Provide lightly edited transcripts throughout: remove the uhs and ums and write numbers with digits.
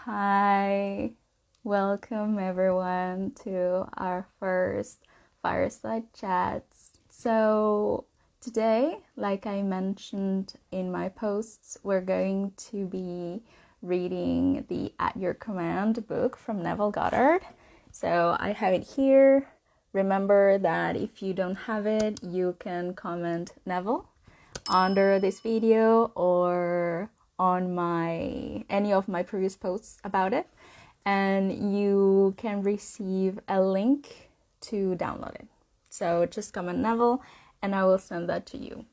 Hi, welcome everyone to our first Fireside Chats. So, today, like I mentioned in my posts, we're going to be reading the At Your Command book from Neville Goddard. So, I have it here. Remember that if you don't have it, you can comment Neville under this video or on any of my previous posts about it, and you can receive a link to download it. So just comment Neville and I will send that to you.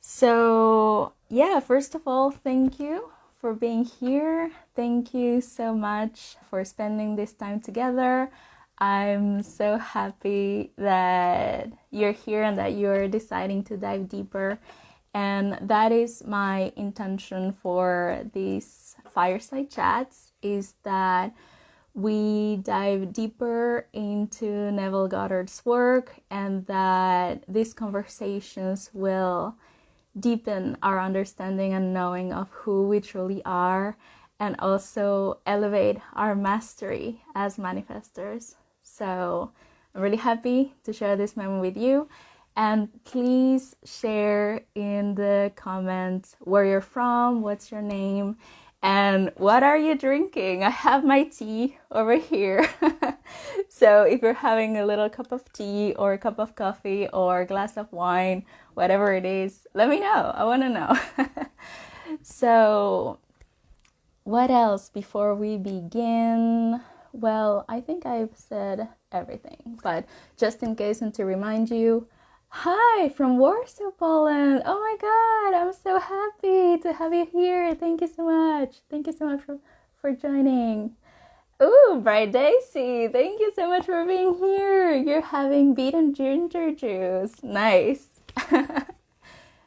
So yeah, first of all, thank you for being here. Thank you so much for spending this time together. I'm so happy that you're here and that you're deciding to dive deeper. And that is my intention for these fireside chats, is that we dive deeper into Neville Goddard's work and that these conversations will deepen our understanding and knowing of who we truly are, and also elevate our mastery as manifestors. So I'm really happy to share this moment with you. And please share in the comments where you're from, what's your name, and what are you drinking? I have my tea over here. So if you're having a little cup of tea or a cup of coffee or a glass of wine, whatever it is, let me know. I want to know. So what else before we begin? Well, I think I've said everything, but just in case and to remind you, hi from Warsaw, Poland. Oh my God, I'm so happy to have you here. Thank you so much. Thank you so much for joining. Ooh, Bright Daisy, thank you so much for being here. You're having beaten ginger juice. Nice.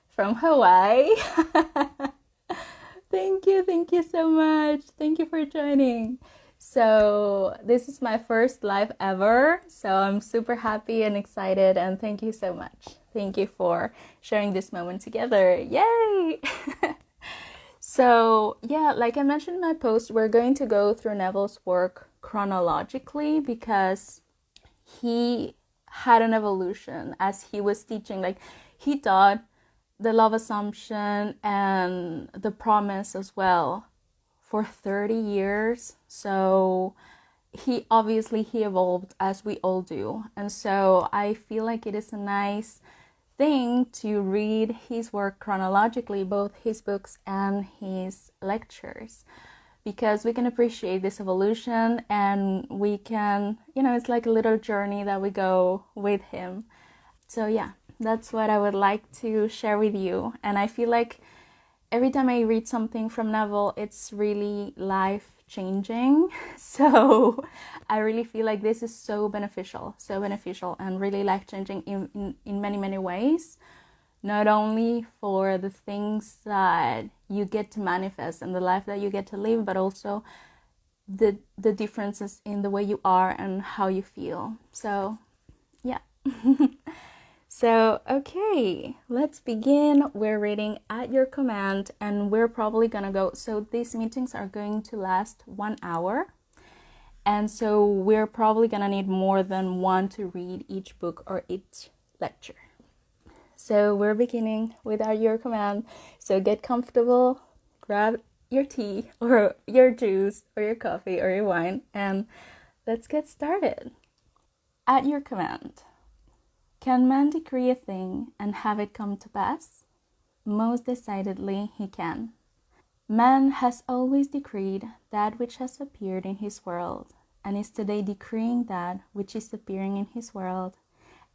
From Hawaii. Thank you so much. Thank you for joining. So this is my first live ever, so I'm super happy and excited, and thank you so much. Thank you for sharing this moment together. Yay! So yeah, like I mentioned in my post, we're going to go through Neville's work chronologically because he had an evolution as he was teaching. Like, he taught the love assumption and the promise as well for 30 years. So he evolved, as we all do. And so I feel like it is a nice thing to read his work chronologically, both his books and his lectures, because we can appreciate this evolution and we can, it's like a little journey that we go with him. So yeah, that's what I would like to share with you. And I feel like every time I read something from Neville, it's really life-changing. So I really feel like this is so beneficial and really life-changing in many, many ways. Not only for the things that you get to manifest and the life that you get to live, but also the differences in the way you are and how you feel. So yeah. So, okay, let's begin. We're reading At Your Command, and we're probably gonna go, so these meetings are going to last 1 hour, and so we're probably gonna need more than one to read each book or each lecture. So we're beginning with At Your Command, so get comfortable, grab your tea or your juice or your coffee or your wine, and let's get started. At Your Command. Can man decree a thing and have it come to pass? Most decidedly he can. Man has always decreed that which has appeared in his world, and is today decreeing that which is appearing in his world,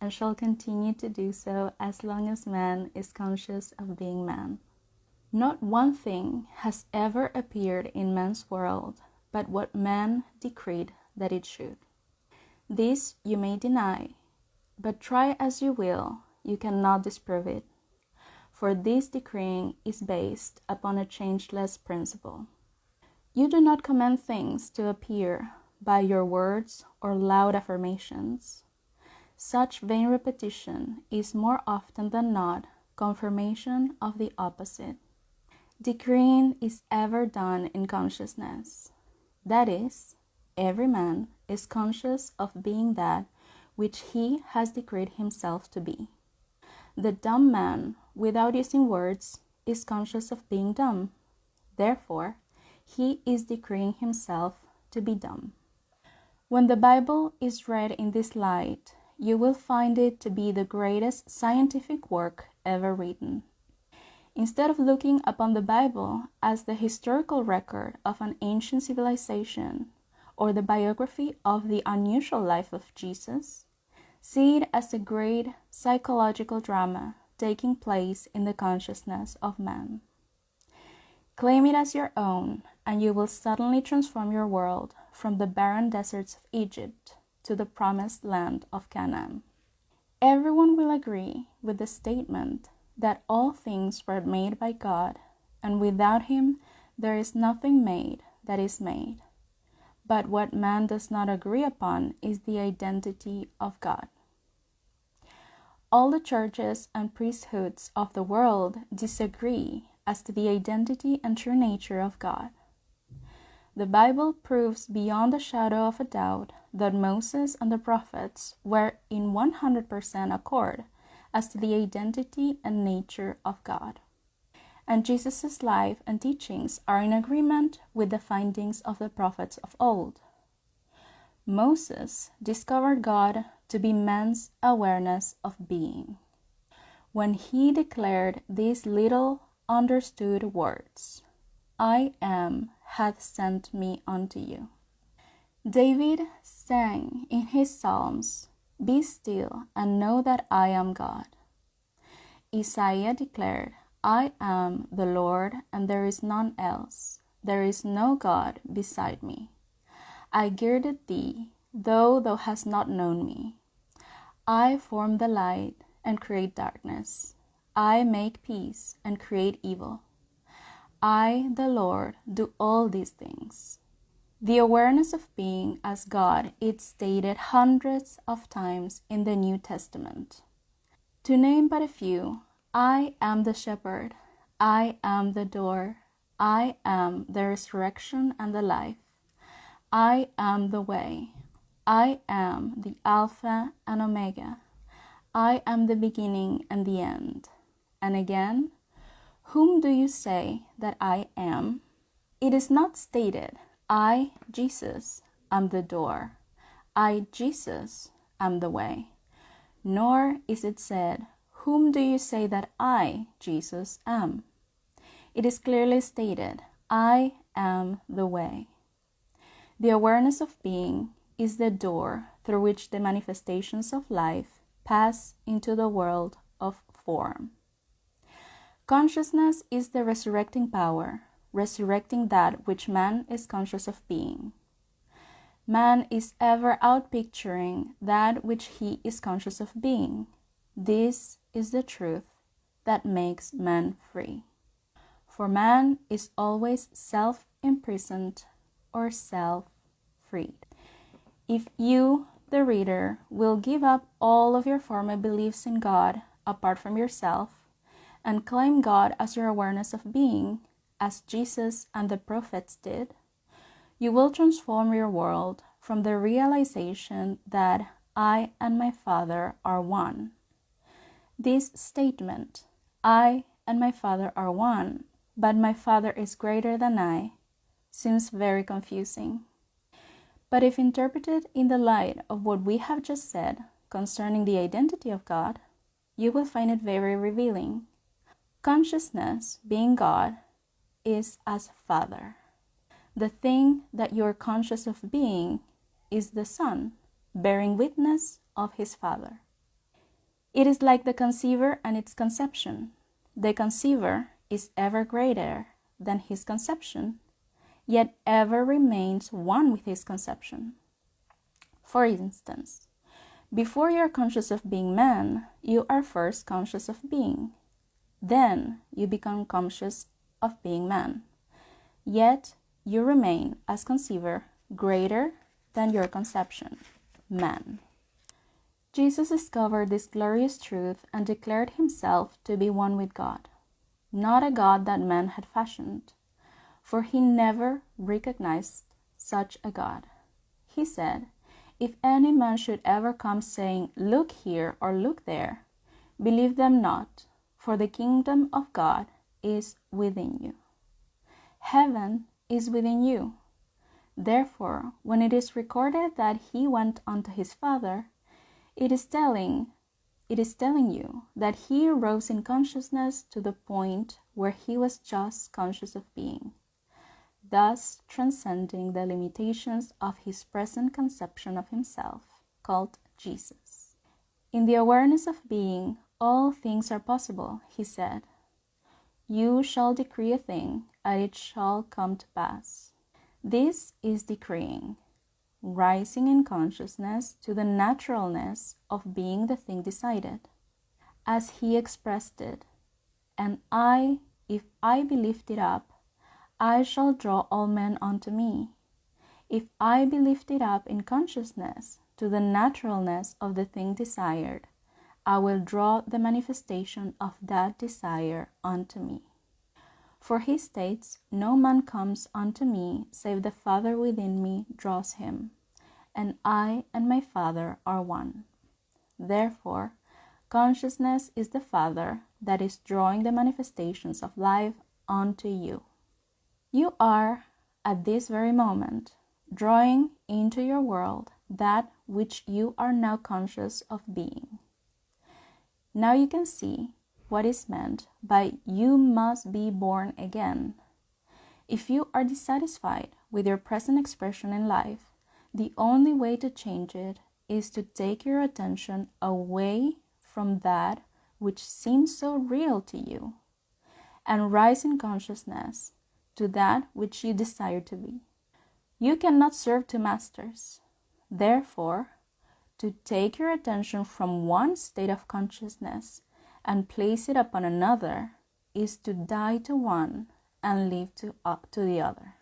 and shall continue to do so as long as man is conscious of being man. Not one thing has ever appeared in man's world but what man decreed that it should. This you may deny, but try as you will, you cannot disprove it, for this decreeing is based upon a changeless principle. You do not command things to appear by your words or loud affirmations. Such vain repetition is more often than not confirmation of the opposite. Decreeing is ever done in consciousness. That is, every man is conscious of being that which he has decreed himself to be. The dumb man, without using words, is conscious of being dumb. Therefore, he is decreeing himself to be dumb. When the Bible is read in this light, you will find it to be the greatest scientific work ever written. Instead of looking upon the Bible as the historical record of an ancient civilization or the biography of the unusual life of Jesus, see it as a great psychological drama taking place in the consciousness of man. Claim it as your own, and you will suddenly transform your world from the barren deserts of Egypt to the promised land of Canaan. Everyone will agree with the statement that all things were made by God, and without him there is nothing made that is made. But what man does not agree upon is the identity of God. All the churches and priesthoods of the world disagree as to the identity and true nature of God. The Bible proves beyond a shadow of a doubt that Moses and the prophets were in 100% accord as to the identity and nature of God. And Jesus' life and teachings are in agreement with the findings of the prophets of old. Moses discovered God to be man's awareness of being, when he declared these little understood words, "I am hath sent me unto you." David sang in his Psalms, "Be still and know that I am God." Isaiah declared, "I am the Lord, and there is none else. There is no God beside me. I girded thee, though thou hast not known me. I form the light and create darkness. I make peace and create evil. I, the Lord, do all these things." The awareness of being as God is stated hundreds of times in the New Testament. To name but a few, I am the shepherd, I am the door, I am the resurrection and the life, I am the way, I am the Alpha and Omega, I am the beginning and the end. And again, whom do you say that I am? It is not stated, I, Jesus, am the door, I, Jesus, am the way. Nor is it said, whom do you say that I, Jesus, am? It is clearly stated, I am the way. The awareness of being is the door through which the manifestations of life pass into the world of form. Consciousness is the resurrecting power, resurrecting that which man is conscious of being. Man is ever outpicturing that which he is conscious of being. This is the truth that makes man free. For man is always self-imprisoned or self-freed. If you, the reader, will give up all of your former beliefs in God apart from yourself and claim God as your awareness of being, as Jesus and the prophets did, you will transform your world from the realization that I and my Father are one. This statement, I and my Father are one, but my Father is greater than I, seems very confusing. But if interpreted in the light of what we have just said concerning the identity of God, you will find it very revealing. Consciousness, being God, is as Father. The thing that you are conscious of being is the Son, bearing witness of his Father. It is like the conceiver and its conception. The conceiver is ever greater than his conception, yet ever remains one with his conception. For instance, before you are conscious of being man, you are first conscious of being. Then you become conscious of being man. Yet you remain, as conceiver, greater than your conception, man. Jesus discovered this glorious truth and declared himself to be one with God, not a God that man had fashioned, for he never recognized such a God. He said, "If any man should ever come saying, 'Look here,' or 'Look there,' believe them not, for the kingdom of God is within you." Heaven is within you. Therefore, when it is recorded that he went unto his Father, it is telling you that he rose in consciousness to the point where he was just conscious of being, thus transcending the limitations of his present conception of himself, called Jesus. In the awareness of being, all things are possible, he said. You shall decree a thing, and it shall come to pass. This is decreeing, rising in consciousness to the naturalness of being the thing decided. As he expressed it, "And I, if I be lifted up, I shall draw all men unto me." If I be lifted up in consciousness to the naturalness of the thing desired, I will draw the manifestation of that desire unto me. For he states, "No man comes unto me, save the Father within me draws him, and I and my Father are one." Therefore, consciousness is the Father that is drawing the manifestations of life unto you. You are, at this very moment, drawing into your world that which you are now conscious of being. Now you can see what is meant by "you must be born again." If you are dissatisfied with your present expression in life, the only way to change it is to take your attention away from that which seems so real to you and rise in consciousness to that which you desire to be. You cannot serve two masters. Therefore, to take your attention from one state of consciousness and place it upon another is to die to one and live to the other.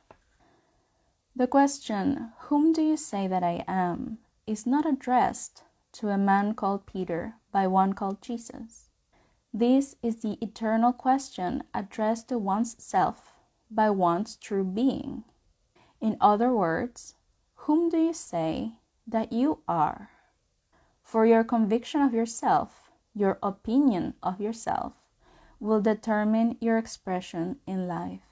The question, "Whom do you say that I am?" is not addressed to a man called Peter by one called Jesus. This is the eternal question addressed to one's self by one's true being. In other words, whom do you say that you are? For your conviction of yourself, your opinion of yourself, will determine your expression in life.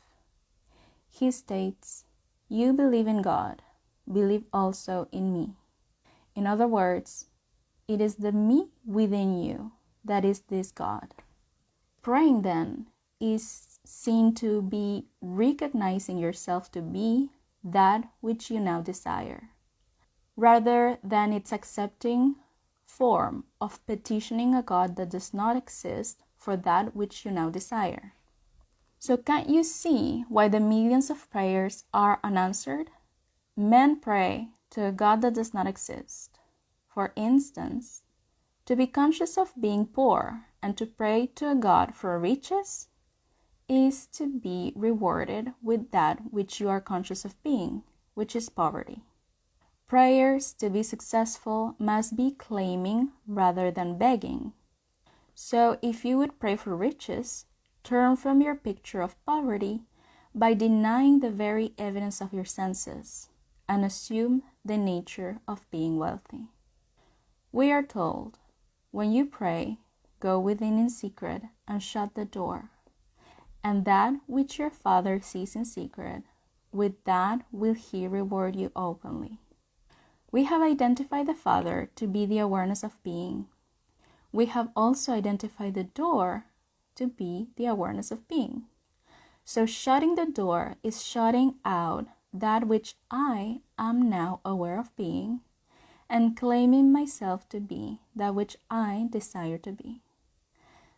He states, "You believe in God, believe also in me." In other words, it is the me within you that is this God. Praying then is seen to be recognizing yourself to be that which you now desire, rather than its accepting form of petitioning a God that does not exist for that which you now desire. So can't you see why the millions of prayers are unanswered? Men pray to a God that does not exist. For instance, to be conscious of being poor and to pray to a God for riches is to be rewarded with that which you are conscious of being, which is poverty. Prayers to be successful must be claiming rather than begging. So if you would pray for riches, turn from your picture of poverty by denying the very evidence of your senses and assume the nature of being wealthy. We are told, when you pray, go within in secret and shut the door, and that which your Father sees in secret, with that will he reward you openly. We have identified the Father to be the awareness of being. We have also identified the door to be the awareness of being. So shutting the door is shutting out that which I am now aware of being and claiming myself to be that which I desire to be.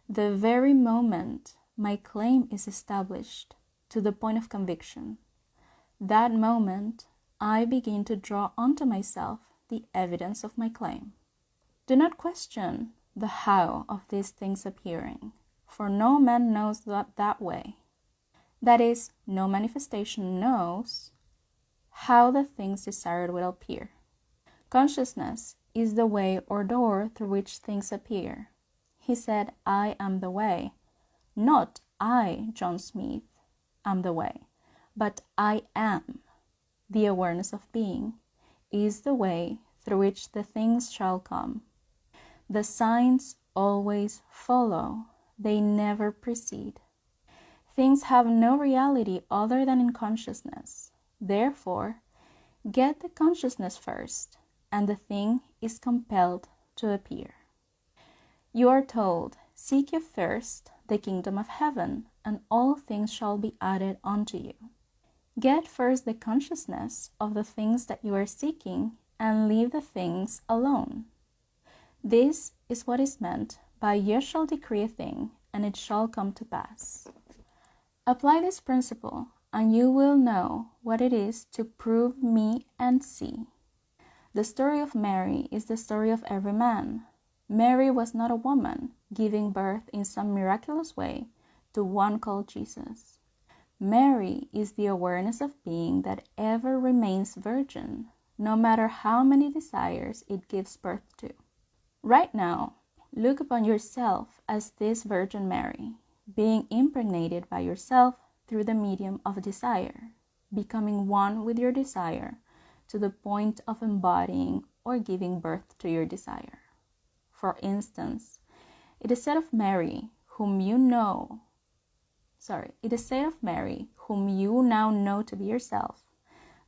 The very moment my claim is established to the point of conviction, that moment I begin to draw onto myself the evidence of my claim. Do not question the how of these things appearing, for no man knows that way. That is, no manifestation knows how the things desired will appear. Consciousness is the way or door through which things appear. He said, "I am the way." Not I, John Smith, am the way, but I am. the awareness of being, is the way through which the things shall come. The signs always follow, they never precede. Things have no reality other than in consciousness. Therefore, get the consciousness first, and the thing is compelled to appear. You are told, seek ye first the kingdom of heaven, and all things shall be added unto you. Get first the consciousness of the things that you are seeking, and leave the things alone. This is what is meant by you shall decree a thing, and it shall come to pass. Apply this principle, and you will know what it is to prove me and see. The story of Mary is the story of every man. Mary was not a woman giving birth in some miraculous way to one called Jesus. Mary is the awareness of being that ever remains virgin, no matter how many desires it gives birth to. Right now, look upon yourself as this Virgin Mary, being impregnated by yourself through the medium of desire, becoming one with your desire to the point of embodying or giving birth to your desire. For instance, it is said of Mary, whom you now know to be yourself,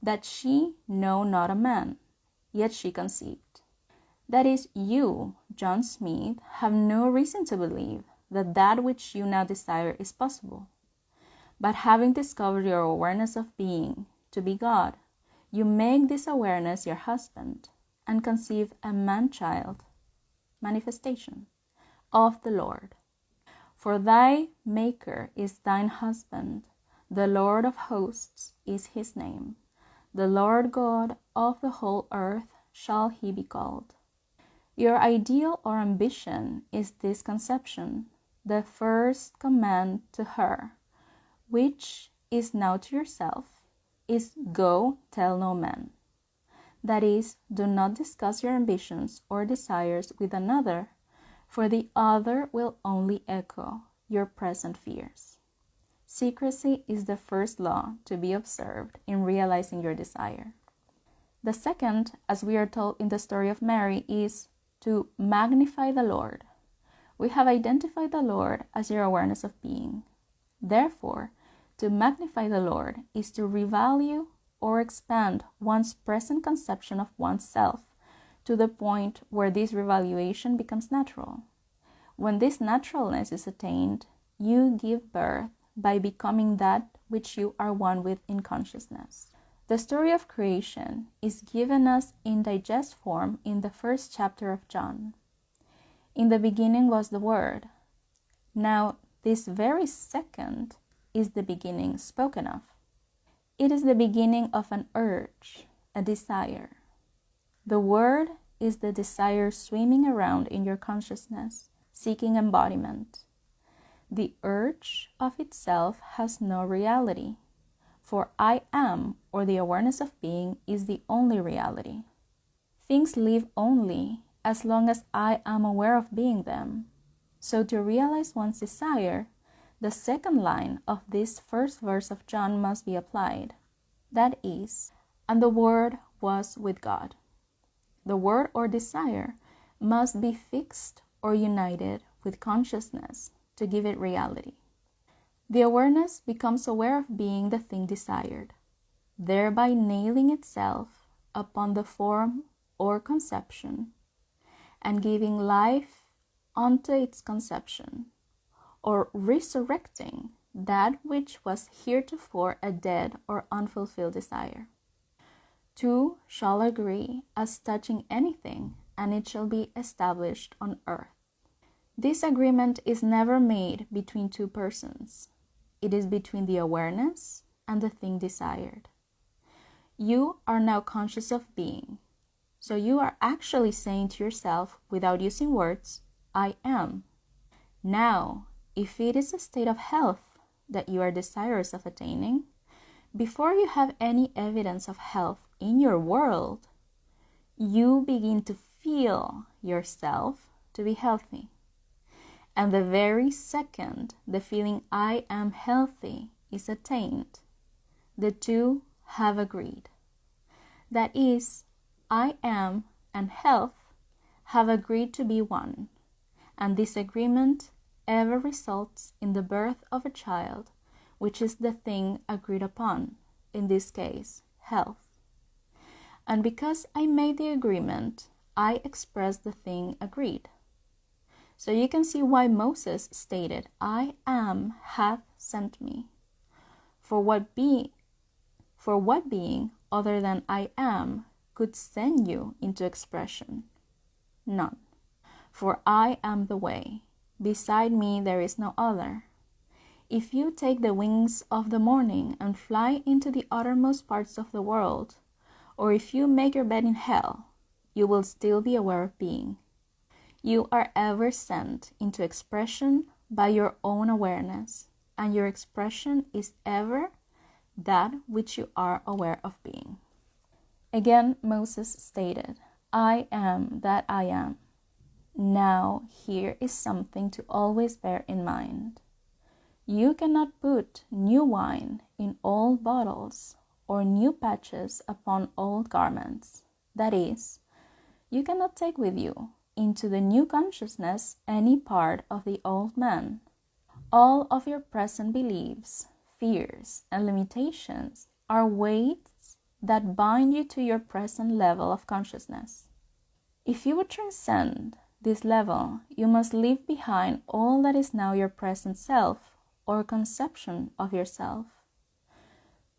that she know not a man, yet she conceived. That is, you, John Smith, have no reason to believe that which you now desire is possible. But having discovered your awareness of being to be God, you make this awareness your husband, and conceive a man-child, manifestation, of the Lord. For thy Maker is thine husband, the Lord of hosts is his name. The Lord God of the whole earth shall he be called. Your ideal or ambition is this conception, the first command to her, which is now to yourself, is go tell no man. That is, do not discuss your ambitions or desires with another, for the other will only echo your present fears. Secrecy is the first law to be observed in realizing your desire. The second, as we are told in the story of Mary, is to magnify the Lord. We have identified the Lord as your awareness of being. Therefore, to magnify the Lord is to revalue or expand one's present conception of oneself to the point where this revaluation becomes natural. When this naturalness is attained, you give birth by becoming that which you are one with in consciousness. The story of creation is given us in digest form in the first chapter of John. In the beginning was the Word. Now, this very second is the beginning spoken of. It is the beginning of an urge, a desire. The Word is the desire swimming around in your consciousness, seeking embodiment. The urge of itself has no reality, for I am, or the awareness of being, is the only reality. Things live only as long as I am aware of being them. So to realize one's desire, the second line of this first verse of John must be applied. That is, and the Word was with God. The word or desire must be fixed or united with consciousness to give it reality. The awareness becomes aware of being the thing desired, thereby nailing itself upon the form or conception and giving life unto its conception, or resurrecting that which was heretofore a dead or unfulfilled desire. Two shall agree as touching anything, and it shall be established on earth. This agreement is never made between two persons. It is between the awareness and the thing desired. You are now conscious of being. So you are actually saying to yourself, without using words, I am. Now, if it is a state of health that you are desirous of attaining, before you have any evidence of health in your world, you begin to feel yourself to be healthy. And the very second the feeling I am healthy is attained, the two have agreed. That is, I am and health have agreed to be one, and this agreement ever results in the birth of a child, which is the thing agreed upon, in this case, health. And because I made the agreement, I express the thing agreed. So you can see why Moses stated, I am hath sent me. For what being other than I am could send you into expression? None. For I am the way. Beside me there is no other. If you take the wings of the morning and fly into the uttermost parts of the world, or if you make your bed in hell, you will still be aware of being. You are ever sent into expression by your own awareness, and your expression is ever that which you are aware of being. Again, Moses stated, I am that I am. Now, here is something to always bear in mind. You cannot put new wine in old bottles or new patches upon old garments. That is, you cannot take with you into the new consciousness any part of the old man. All of your present beliefs, fears, and limitations are weights that bind you to your present level of consciousness. If you would transcend this level, you must leave behind all that is now your present self or conception of yourself.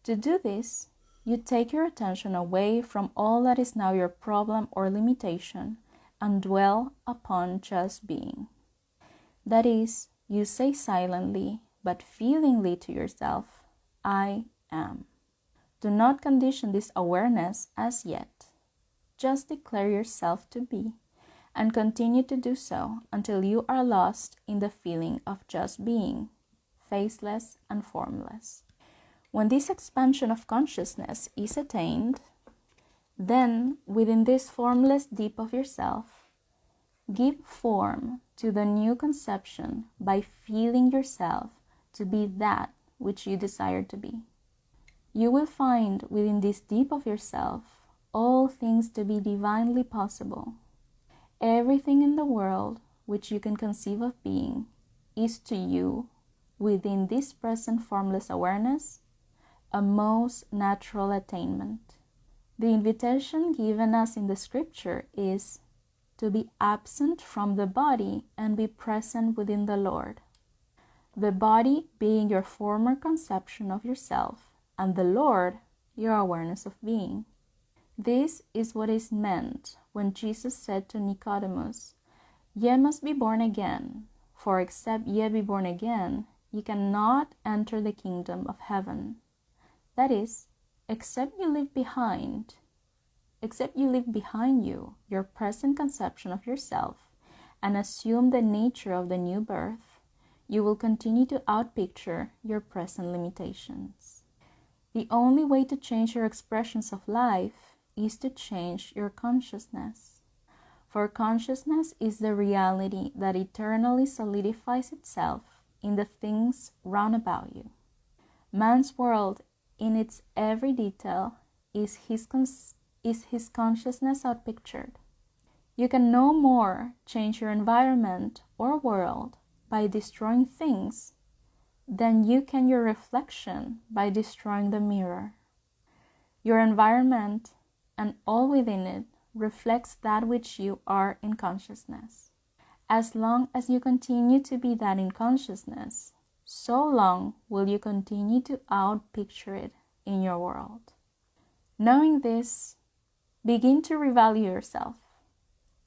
To do this, you take your attention away from all that is now your problem or limitation and dwell upon just being. That is, you say silently but feelingly to yourself, I am. Do not condition this awareness as yet. Just declare yourself to be, and continue to do so until you are lost in the feeling of just being, faceless and formless. When this expansion of consciousness is attained, then within this formless deep of yourself, give form to the new conception by feeling yourself to be that which you desire to be. You will find within this deep of yourself all things to be divinely possible. Everything in the world which you can conceive of being is to you, within this present formless awareness, a most natural attainment. The invitation given us in the scripture is to be absent from the body and be present within the Lord. The body being your former conception of yourself, and the Lord your awareness of being. This is what is meant when Jesus said to Nicodemus, Ye must be born again, for except ye be born again, ye cannot enter the kingdom of heaven. That is, except you leave behind you your present conception of yourself and assume the nature of the new birth, you will continue to outpicture your present limitations. The only way to change your expressions of life is to change your consciousness. For consciousness is the reality that eternally solidifies itself in the things round about you. Man's world, in its every detail, is his consciousness outpictured. You can no more change your environment or world by destroying things than you can your reflection by destroying the mirror. Your environment and all within it reflects that which you are in consciousness. As long as you continue to be that in consciousness, so long will you continue to outpicture it in your world. Knowing this, begin to revalue yourself.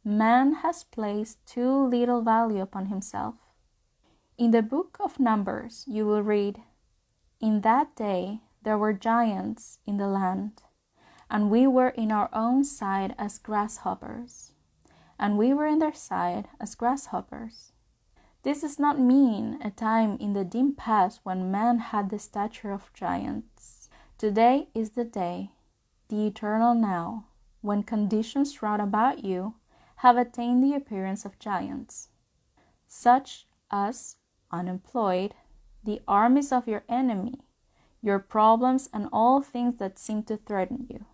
Man has placed too little value upon himself. In the book of Numbers, you will read, In that day there were giants in the land, and we were in our own sight as grasshoppers, and we were in their sight as grasshoppers. This does not mean a time in the dim past when man had the stature of giants. Today is the day, the eternal now, when conditions round about you have attained the appearance of giants, such as unemployed, the armies of your enemy, your problems, and all things that seem to threaten you.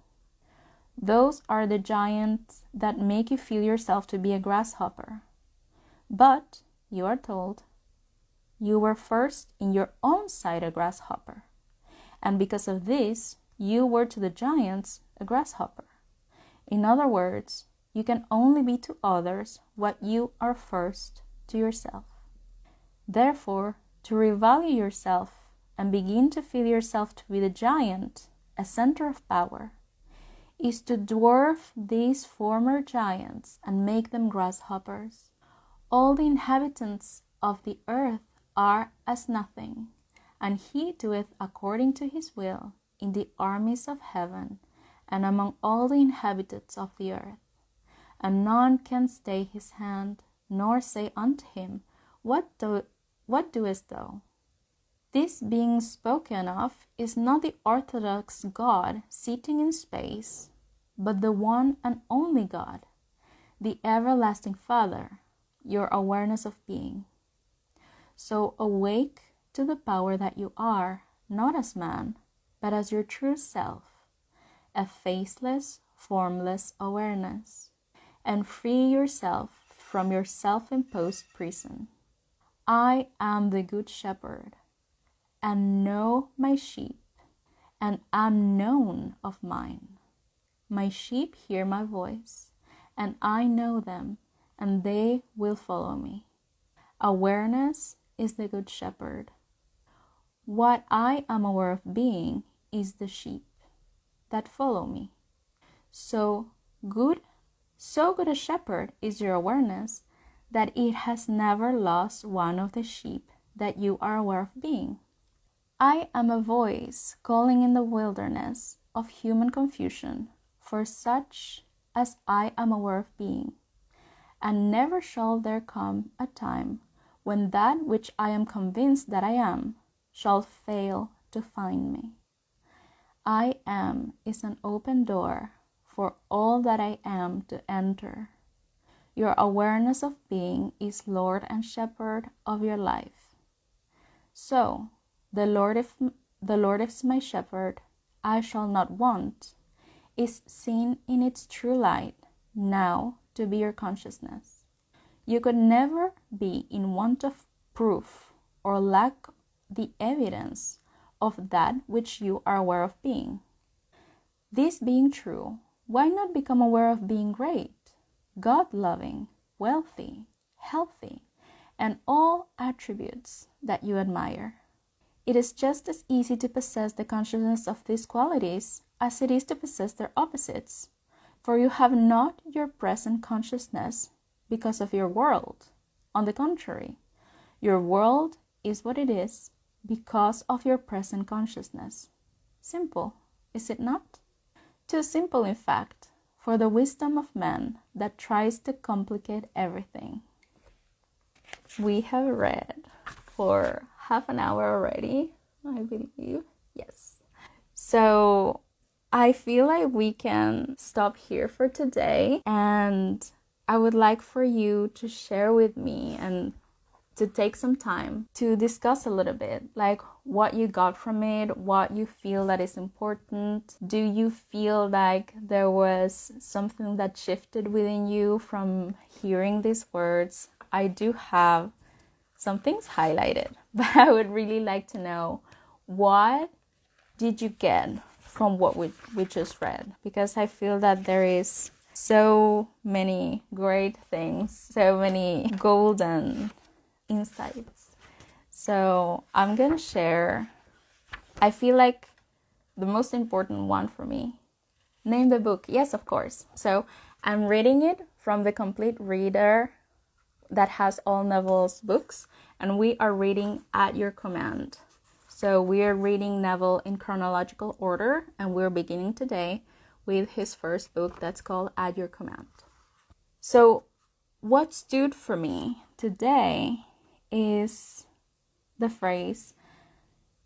Those are the giants that make you feel yourself to be a grasshopper. But, you are told, you were first in your own sight a grasshopper. And because of this, you were to the giants a grasshopper. In other words, you can only be to others what you are first to yourself. Therefore, to revalue yourself and begin to feel yourself to be the giant, a center of power, is to dwarf these former giants and make them grasshoppers. All the inhabitants of the earth are as nothing, and he doeth according to his will in the armies of heaven and among all the inhabitants of the earth. And none can stay his hand, nor say unto him, What doest thou? This being spoken of is not the orthodox God sitting in space, but the one and only God, the everlasting Father, your awareness of being. So awake to the power that you are, not as man, but as your true self, a faceless, formless awareness, and free yourself from your self-imposed prison. I am the good shepherd, and know my sheep, and am known of mine. My sheep hear my voice, and I know them, and they will follow me. Awareness is the good shepherd. What I am aware of being is the sheep that follow me. So good a shepherd is your awareness that it has never lost one of the sheep that you are aware of being. I am a voice calling in the wilderness of human confusion for such as I am aware of being, and never shall there come a time when that which I am convinced that I am shall fail to find me. I am is an open door for all that I am to enter. Your awareness of being is Lord and Shepherd of your life. So, the Lord is my shepherd, I shall not want, is seen in its true light now to be your consciousness. You could never be in want of proof or lack the evidence of that which you are aware of being. This being true, why not become aware of being great, God-loving, wealthy, healthy, and all attributes that you admire? It is just as easy to possess the consciousness of these qualities as it is to possess their opposites, for you have not your present consciousness because of your world. On the contrary, your world is what it is because of your present consciousness. Simple, is it not? Too simple, in fact, for the wisdom of man that tries to complicate everything. We have read for half an hour already, I believe. Yes. So I feel like we can stop here for today, and I would like for you to share with me and to take some time to discuss a little bit, like what you got from it, what you feel that is important. Do you feel like there was something that shifted within you from hearing these words? I do have some things highlighted, but I would really like to know, what did you get from what we just read? Because I feel that there is so many great things, so many golden insights. So I'm gonna share, I feel like the most important one for me. Name the book. Yes, of course. So I'm reading it from the complete reader that has all Neville's books, and we are reading At Your Command. So we are reading Neville in chronological order, and we're beginning today with his first book that's called At Your Command. So what stood for me today is the phrase,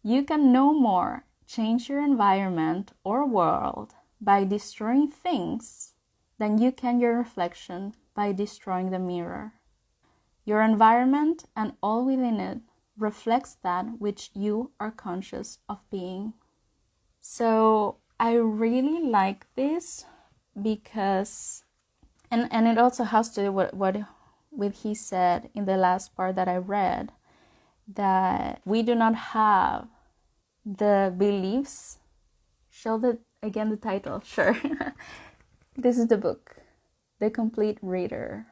you can no more change your environment or world by destroying things than you can your reflection by destroying the mirror. Your environment and all within it reflects that which you are conscious of being. So I really like this because and it also has to do with he said in the last part that I read, that we do not have the beliefs. Show the title. Sure. This is the book, The Complete Reader.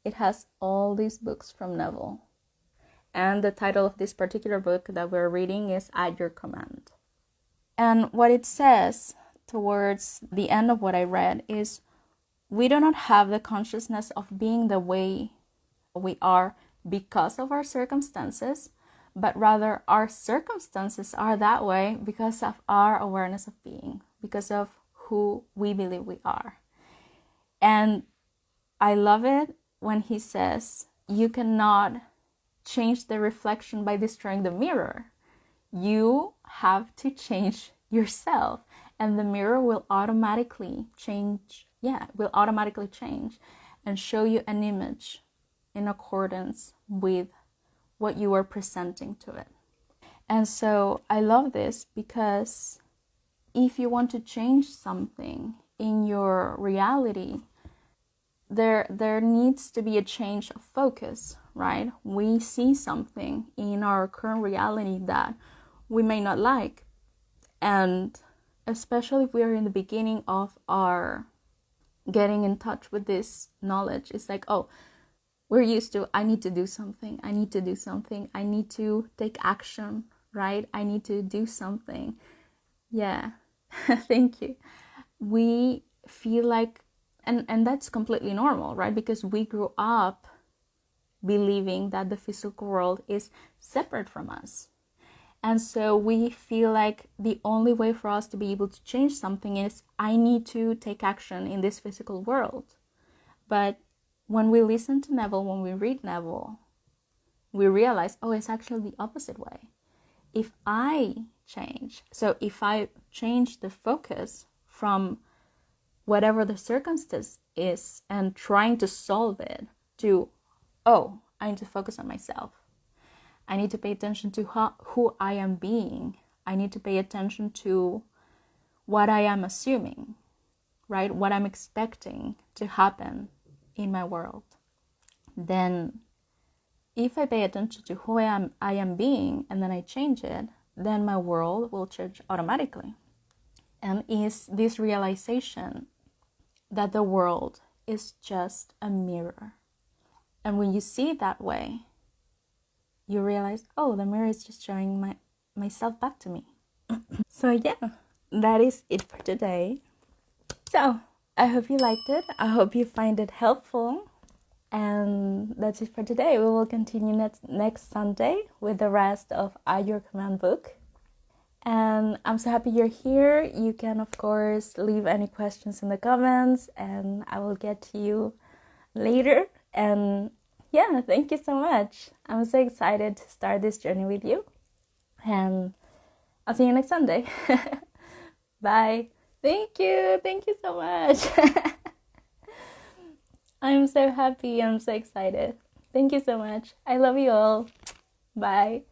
It has all these books from Neville, and the title of this particular book that we're reading is At Your Command. And what it says towards the end of what I read is, we do not have the consciousness of being the way we are because of our circumstances, but rather our circumstances are that way because of our awareness of being, because of who we believe we are. And I love it when he says, you cannot change the reflection by destroying the mirror. You have to change yourself, and the mirror will automatically change. Will automatically change and show you an image in accordance with what you are presenting to it. And so I love this, because if you want to change something in your reality, there needs to be a change of focus, right? We see something in our current reality that we may not like, and especially if we are in the beginning of our getting in touch with this knowledge, it's like, oh, we're used to, I need to do something, I need to take action, right? I need to do something. Yeah. Thank you. We feel like, and that's completely normal, right? Because we grew up believing that the physical world is separate from us. And so we feel like the only way for us to be able to change something is, I need to take action in this physical world. But when we listen to Neville, when we read Neville, we realize, oh, it's actually the opposite way. If I change the focus from whatever the circumstance is and trying to solve it to, oh, I need to focus on myself. I need to pay attention to who I am being. I need to pay attention to what I am assuming, right? What I'm expecting to happen in my world. Then if I pay attention to who I am being, and then I change it, then my world will change automatically. And is this realization that the world is just a mirror. And when you see it that way, you realize, oh, the mirror is just showing myself back to me. So yeah, that is it for today. So I hope you liked it. I hope you find it helpful. And that's it for today. We will continue next Sunday with the rest of At Your Command book. And I'm so happy you're here. You can, of course, leave any questions in the comments, and I will get to you later. And yeah, thank you so much. I'm so excited to start this journey with you. And I'll see you next Sunday. Bye. Thank you. Thank you so much. I'm so happy. I'm so excited. Thank you so much. I love you all. Bye.